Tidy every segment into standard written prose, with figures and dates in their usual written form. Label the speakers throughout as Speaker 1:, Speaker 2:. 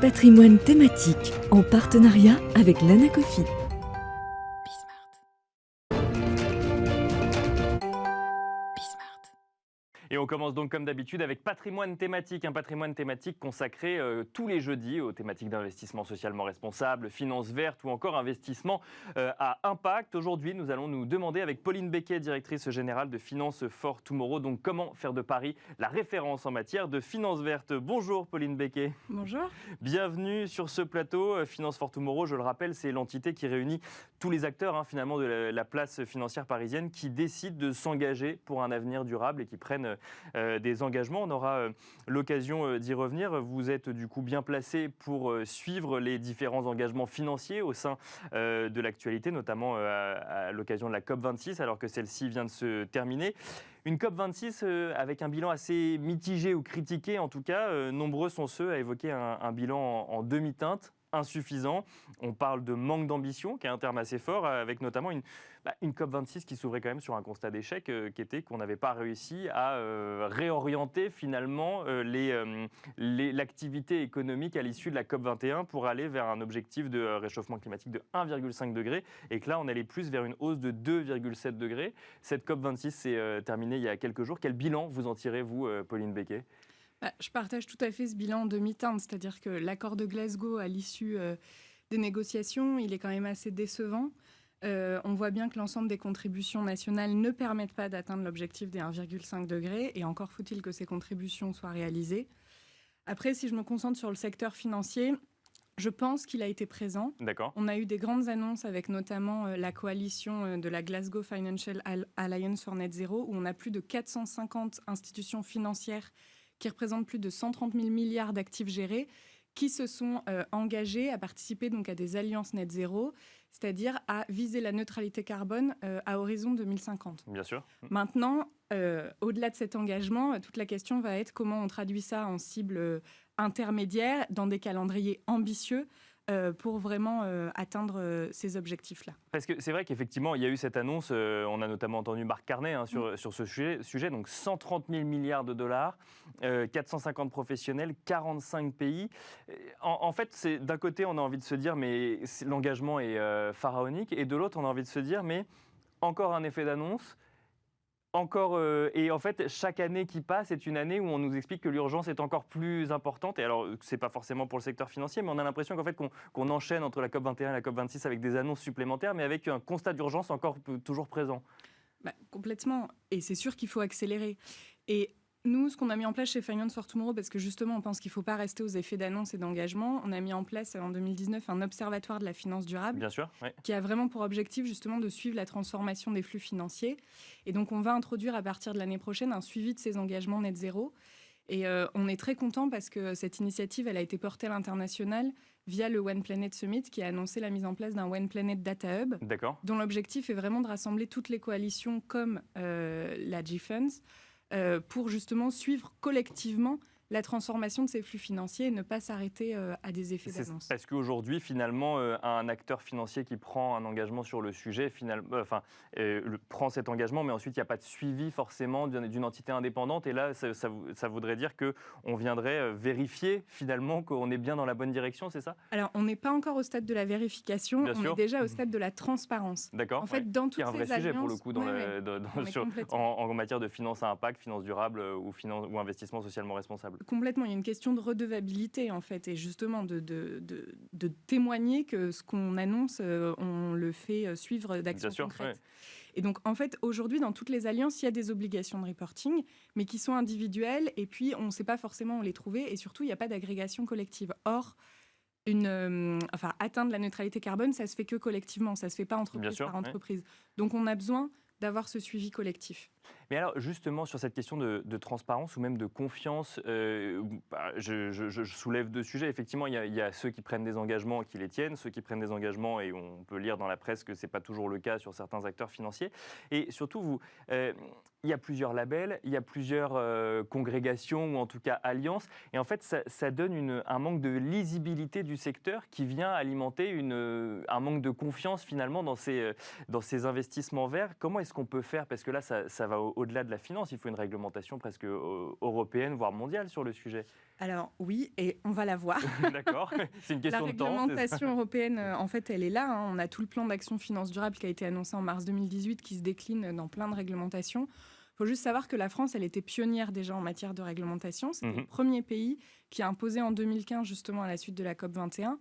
Speaker 1: Patrimoine thématique en partenariat avec l'Anacofi.
Speaker 2: Et on commence donc comme d'habitude avec patrimoine thématique, un patrimoine thématique consacré tous les jeudis aux thématiques d'investissement socialement responsable, finance verte ou encore investissement à impact. Aujourd'hui, nous allons nous demander avec Pauline Becquet, directrice générale de Finance for Tomorrow, donc comment faire de Paris la référence en matière de finance verte. Bonjour Pauline Becquet.
Speaker 3: Bonjour.
Speaker 2: Bienvenue sur ce plateau. Finance for Tomorrow, je le rappelle, c'est l'entité qui réunit tous les acteurs finalement de la place financière parisienne qui décident de s'engager pour un avenir durable et qui prennent des engagements. On aura l'occasion d'y revenir. Vous êtes du coup bien placé pour suivre les différents engagements financiers au sein de l'actualité, notamment à l'occasion de la COP26, alors que celle-ci vient de se terminer. Une COP26 avec un bilan assez mitigé ou critiqué, en tout cas. Nombreux sont ceux à évoquer un bilan en demi-teinte, insuffisant. On parle de manque d'ambition, qui est un terme assez fort, avec notamment une COP26 qui s'ouvrait quand même sur un constat d'échec, qui était qu'on n'avait pas réussi à réorienter finalement l'activité économique à l'issue de la COP21 pour aller vers un objectif de réchauffement climatique de 1,5 degré, et que là on allait plus vers une hausse de 2,7 degrés. Cette COP26 s'est terminée il y a quelques jours. Quel bilan vous en tirez, vous, Pauline Becquet ?
Speaker 3: Je partage tout à fait ce bilan en demi-teinte, c'est-à-dire que l'accord de Glasgow à l'issue des négociations, il est quand même assez décevant. On voit bien que l'ensemble des contributions nationales ne permettent pas d'atteindre l'objectif des 1,5 degrés, et encore faut-il que ces contributions soient réalisées. Après, si je me concentre sur le secteur financier, je pense qu'il a été présent.
Speaker 2: D'accord.
Speaker 3: On a eu des grandes annonces avec notamment la coalition de la Glasgow Financial Alliance for Net Zero, où on a plus de 450 institutions financières qui représentent plus de 130 000 milliards d'actifs gérés, qui se sont engagés à participer donc à des alliances net zéro, c'est-à-dire à viser la neutralité carbone à horizon 2050.
Speaker 2: Bien sûr.
Speaker 3: Maintenant, au-delà de cet engagement, toute la question va être comment on traduit ça en cibles intermédiaires, dans des calendriers ambitieux, pour vraiment atteindre ces objectifs-là.
Speaker 2: Parce que c'est vrai qu'effectivement, il y a eu cette annonce, on a notamment entendu Marc Carnet sur ce sujet, donc 130 000 milliards de dollars, 450 professionnels, 45 pays. En fait, d'un côté, on a envie de se dire, mais l'engagement est pharaonique, et de l'autre, on a envie de se dire, mais encore un effet d'annonce. Et en fait, chaque année qui passe est une année où on nous explique que l'urgence est encore plus importante. Et alors, c'est pas forcément pour le secteur financier, mais on a l'impression qu'en fait, qu'on enchaîne entre la COP21 et la COP26 avec des annonces supplémentaires, mais avec un constat d'urgence encore toujours présent.
Speaker 3: Complètement. Et c'est sûr qu'il faut accélérer. Et nous, ce qu'on a mis en place chez Finance for Tomorrow, parce que justement, on pense qu'il ne faut pas rester aux effets d'annonce et d'engagement, on a mis en place en 2019 un observatoire de la finance durable.
Speaker 2: Bien sûr, oui.
Speaker 3: Qui a vraiment pour objectif justement de suivre la transformation des flux financiers. Et donc, on va introduire à partir de l'année prochaine un suivi de ces engagements net zéro. Et on est très content parce que cette initiative, elle a été portée à l'international via le One Planet Summit, qui a annoncé la mise en place d'un One Planet Data Hub, dont l'objectif est vraiment de rassembler toutes les coalitions comme la G-Funds, pour justement suivre collectivement la transformation de ces flux financiers et ne pas s'arrêter à des effets d'annonce.
Speaker 2: Parce qu'aujourd'hui, finalement, un acteur financier qui prend un engagement sur le sujet, prend cet engagement, mais ensuite, il n'y a pas de suivi forcément d'une entité indépendante. Et là, ça voudrait dire qu'on viendrait vérifier finalement qu'on est bien dans la bonne direction, c'est ça ?
Speaker 3: Alors, on n'est pas encore au stade de la vérification,
Speaker 2: bien
Speaker 3: on
Speaker 2: sûr.
Speaker 3: est déjà au stade de la transparence.
Speaker 2: D'accord.
Speaker 3: En fait, dans toutes ces alliances...
Speaker 2: C'est un vrai sujet pour le coup en matière de finance à impact, finance durable ou investissement socialement responsable.
Speaker 3: Complètement, il y a une question de redevabilité en fait, et justement de témoigner que ce qu'on annonce, on le fait suivre d'actions concrètes. Ouais. Et donc en fait, aujourd'hui, dans toutes les alliances, il y a des obligations de reporting, mais qui sont individuelles, et puis on ne sait pas forcément où les trouver, et surtout, il n'y a pas d'agrégation collective. Or, atteindre la neutralité carbone, ça se fait que collectivement, ça se fait pas entreprise par entreprise. Ouais. Donc on a besoin d'avoir ce suivi collectif.
Speaker 2: Mais alors, justement, sur cette question de transparence ou même de confiance, je soulève deux sujets. Effectivement, il y a ceux qui prennent des engagements et qui les tiennent, ceux qui prennent des engagements, et on peut lire dans la presse que ce n'est pas toujours le cas sur certains acteurs financiers. Et surtout, il y a plusieurs labels, il y a plusieurs congrégations ou en tout cas alliances. Et en fait, ça donne un manque de lisibilité du secteur qui vient alimenter un manque de confiance finalement dans ces investissements verts. Comment est-ce qu'on peut faire ? Parce que là, ça va va au-delà de la finance. Il faut une réglementation presque européenne, voire mondiale sur le sujet.
Speaker 3: Alors oui, et on va la voir.
Speaker 2: D'accord, c'est une question de temps.
Speaker 3: La réglementation européenne, en fait, elle est là. Hein. On a tout le plan d'action finance durable qui a été annoncé en mars 2018, qui se décline dans plein de réglementations. Il faut juste savoir que la France, elle était pionnière déjà en matière de réglementation. C'était le premier pays qui a imposé en 2015, justement à la suite de la COP21,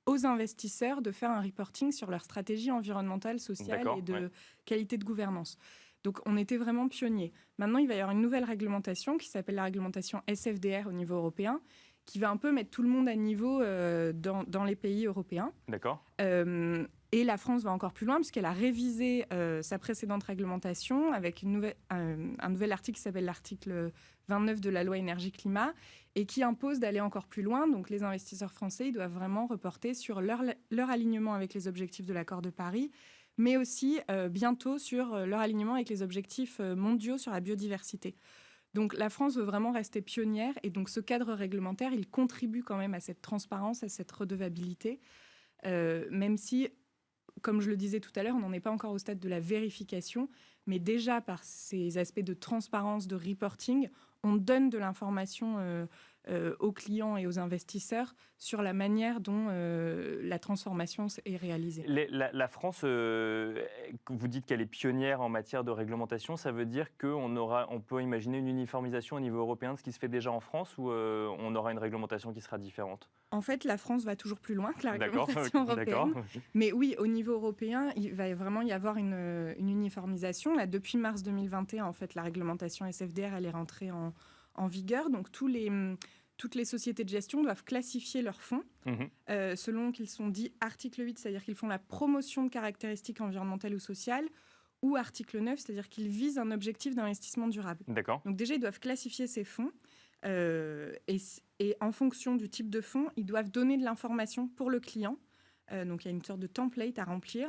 Speaker 3: aux investisseurs de faire un reporting sur leur stratégie environnementale, sociale et de qualité de gouvernance. Donc, on était vraiment pionniers. Maintenant, il va y avoir une nouvelle réglementation qui s'appelle la réglementation SFDR au niveau européen, qui va un peu mettre tout le monde à niveau dans les pays européens.
Speaker 2: D'accord.
Speaker 3: Et la France va encore plus loin, puisqu'elle a révisé sa précédente réglementation avec un nouvel article qui s'appelle l'article 29 de la loi énergie-climat, et qui impose d'aller encore plus loin. Donc, les investisseurs français, ils doivent vraiment reporter sur leur alignement avec les objectifs de l'accord de Paris, mais aussi bientôt sur leur alignement avec les objectifs mondiaux sur la biodiversité. Donc la France veut vraiment rester pionnière, et donc ce cadre réglementaire, il contribue quand même à cette transparence, à cette redevabilité, même si, comme je le disais tout à l'heure, on n'en est pas encore au stade de la vérification, mais déjà par ces aspects de transparence, de reporting, on donne de l'information aux clients et aux investisseurs sur la manière dont la transformation est réalisée.
Speaker 2: La France, vous dites qu'elle est pionnière en matière de réglementation, ça veut dire qu'on peut imaginer une uniformisation au niveau européen de ce qui se fait déjà en France, ou on aura une réglementation qui sera différente?
Speaker 3: En fait, la France va toujours plus loin que la réglementation européenne. Mais oui, au niveau européen, il va vraiment y avoir une uniformisation. Là, depuis mars 2021, en fait, la réglementation SFDR, elle est rentrée en vigueur. Donc, toutes les sociétés de gestion doivent classifier leurs fonds selon qu'ils sont dits article 8, c'est-à-dire qu'ils font la promotion de caractéristiques environnementales ou sociales, ou article 9, c'est-à-dire qu'ils visent un objectif d'investissement durable.
Speaker 2: D'accord.
Speaker 3: Donc déjà, ils doivent classifier ces fonds et en fonction du type de fonds, ils doivent donner de l'information pour le client. Donc il y a une sorte de template à remplir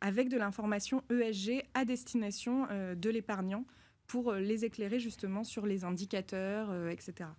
Speaker 3: avec de l'information ESG à destination de l'épargnant, pour les éclairer justement sur les indicateurs, etc.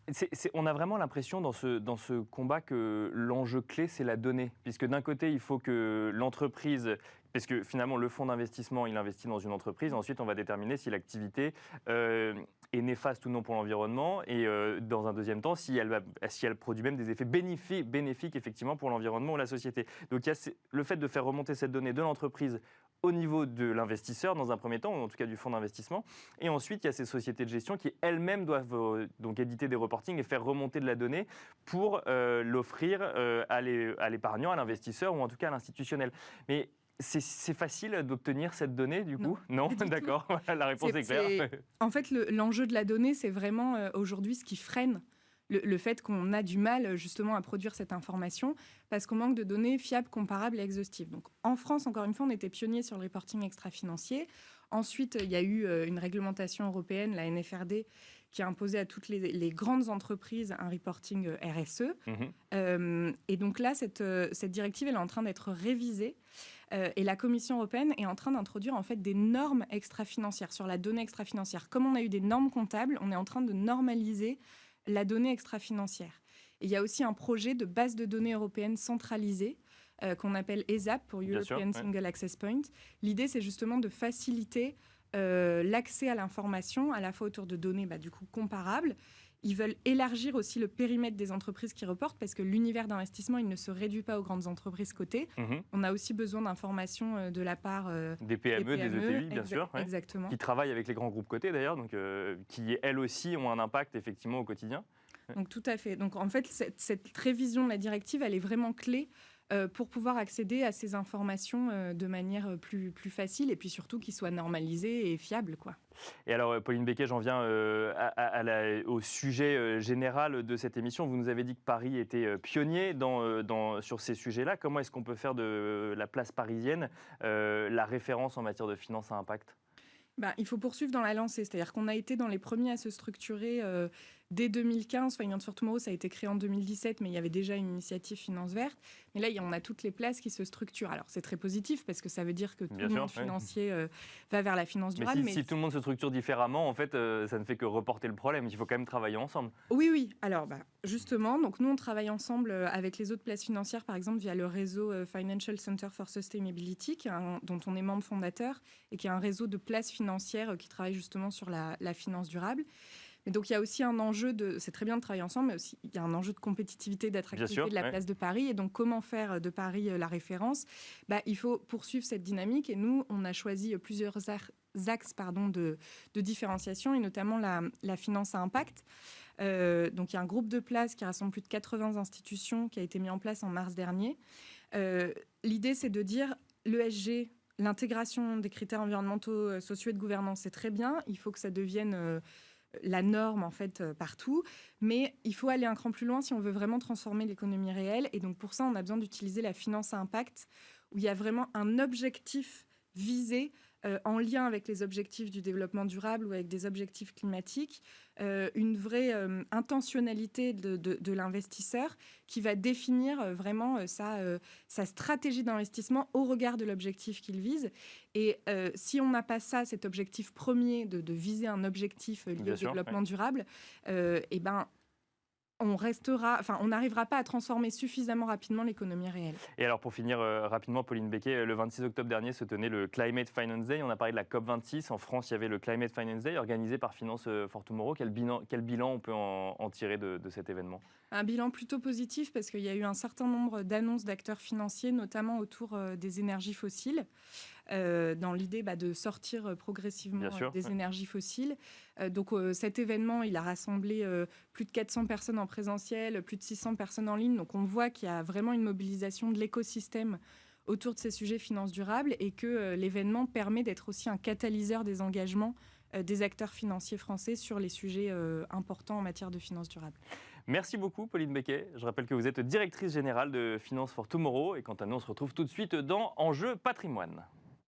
Speaker 2: On a vraiment l'impression dans ce combat que l'enjeu clé, c'est la donnée. Puisque d'un côté, il faut que l'entreprise... Parce que finalement, le fonds d'investissement, il investit dans une entreprise. Ensuite, on va déterminer si l'activité est néfaste ou non pour l'environnement. Et dans un deuxième temps, si elle produit même des effets bénéfiques effectivement pour l'environnement ou la société. Donc, il y a le fait de faire remonter cette donnée de l'entreprise au niveau de l'investisseur dans un premier temps, ou en tout cas du fonds d'investissement. Et ensuite, il y a ces sociétés de gestion qui elles-mêmes doivent donc éditer des reportings et faire remonter de la donnée pour l'offrir à l'épargnant, à l'investisseur ou en tout cas à l'institutionnel. Mais c'est facile d'obtenir cette donnée, du coup? Non, d'accord, la réponse est claire.
Speaker 3: En fait, l'enjeu de la donnée, c'est vraiment aujourd'hui ce qui freine le fait qu'on a du mal justement à produire cette information, parce qu'on manque de données fiables, comparables et exhaustives. Donc en France, encore une fois, on était pionniers sur le reporting extra-financier. Ensuite, il y a eu une réglementation européenne, la NFRD, qui a imposé à toutes les grandes entreprises un reporting RSE. Et donc là, cette directive, elle est en train d'être révisée. Et la Commission européenne est en train d'introduire en fait des normes extra-financières sur la donnée extra-financière. Comme on a eu des normes comptables, on est en train de normaliser la donnée extra-financière. Et il y a aussi un projet de base de données européenne centralisée qu'on appelle ESAP pour European Single Access Point. L'idée, c'est justement de faciliter l'accès à l'information, à la fois autour de données du coup comparables. Ils veulent élargir aussi le périmètre des entreprises qui reportent, parce que l'univers d'investissement, il ne se réduit pas aux grandes entreprises cotées. On a aussi besoin d'informations de la part
Speaker 2: des PME, des ETI, bien sûr.
Speaker 3: Exactement.
Speaker 2: Qui travaillent avec les grands groupes cotés, d'ailleurs, donc qui, elles aussi, ont un impact, effectivement, au quotidien.
Speaker 3: Donc, tout à fait. Donc, en fait, cette révision de la directive, elle est vraiment clé pour pouvoir accéder à ces informations de manière plus facile, et puis surtout qu'ils soient normalisées et fiables, quoi.
Speaker 2: Et alors, Pauline Becquet, j'en viens au sujet général de cette émission. Vous nous avez dit que Paris était pionnier sur ces sujets-là. Comment est-ce qu'on peut faire de la place parisienne la référence en matière de finance à impact ?
Speaker 3: Il faut poursuivre dans la lancée. C'est-à-dire qu'on a été dans les premiers à se structurer dès 2015, Finance for Tomorrow, ça a été créé en 2017, mais il y avait déjà une initiative Finance Verte. Mais là, on a toutes les places qui se structurent. Alors, c'est très positif parce que ça veut dire que tout le monde financier va vers la finance durable.
Speaker 2: Mais si tout le monde se structure différemment, en fait, ça ne fait que reporter le problème. Il faut quand même travailler ensemble.
Speaker 3: Oui. Alors, justement, donc nous, on travaille ensemble avec les autres places financières, par exemple, via le réseau Financial Center for Sustainability, dont on est membre fondateur, et qui est un réseau de places financières qui travaille justement sur la finance durable. Mais donc, il y a aussi un enjeu c'est très bien de travailler ensemble, mais aussi il y a un enjeu de compétitivité, d'attractivité de la place de Paris. Et donc, comment faire de Paris la référence ? Il faut poursuivre cette dynamique. Et nous, on a choisi plusieurs axes de différenciation, et notamment la finance à impact. Donc, il y a un groupe de places qui rassemble plus de 80 institutions qui a été mis en place en mars dernier. L'idée, c'est de dire l'ESG, l'intégration des critères environnementaux, sociaux et de gouvernance, c'est très bien. Il faut que ça devienne la norme en fait partout, mais il faut aller un cran plus loin si on veut vraiment transformer l'économie réelle. Et donc pour ça, on a besoin d'utiliser la finance à impact, où il y a vraiment un objectif visé en lien avec les objectifs du développement durable ou avec des objectifs climatiques, une vraie intentionnalité de l'investisseur qui va définir vraiment sa stratégie d'investissement au regard de l'objectif qu'il vise. Et si on n'a pas cet objectif premier de viser un objectif lié au développement durable, on n'arrivera pas à transformer suffisamment rapidement l'économie réelle.
Speaker 2: Et alors pour finir rapidement, Pauline Becquet, le 26 octobre dernier se tenait le Climate Finance Day. On a parlé de la COP26. En France, il y avait le Climate Finance Day organisé par Finance for Tomorrow. Quel bilan on peut en tirer de cet événement ?
Speaker 3: Un bilan plutôt positif parce qu'il y a eu un certain nombre d'annonces d'acteurs financiers, notamment autour des énergies fossiles, dans l'idée de sortir progressivement des énergies fossiles. Donc cet événement, il a rassemblé plus de 400 personnes en présentiel, plus de 600 personnes en ligne. Donc on voit qu'il y a vraiment une mobilisation de l'écosystème autour de ces sujets finances durables et que l'événement permet d'être aussi un catalyseur des engagements des acteurs financiers français sur les sujets importants en matière de finances durables.
Speaker 2: Merci beaucoup, Pauline Becquet. Je rappelle que vous êtes directrice générale de Finance for Tomorrow. Et quant à nous, on se retrouve tout de suite dans Enjeux Patrimoine.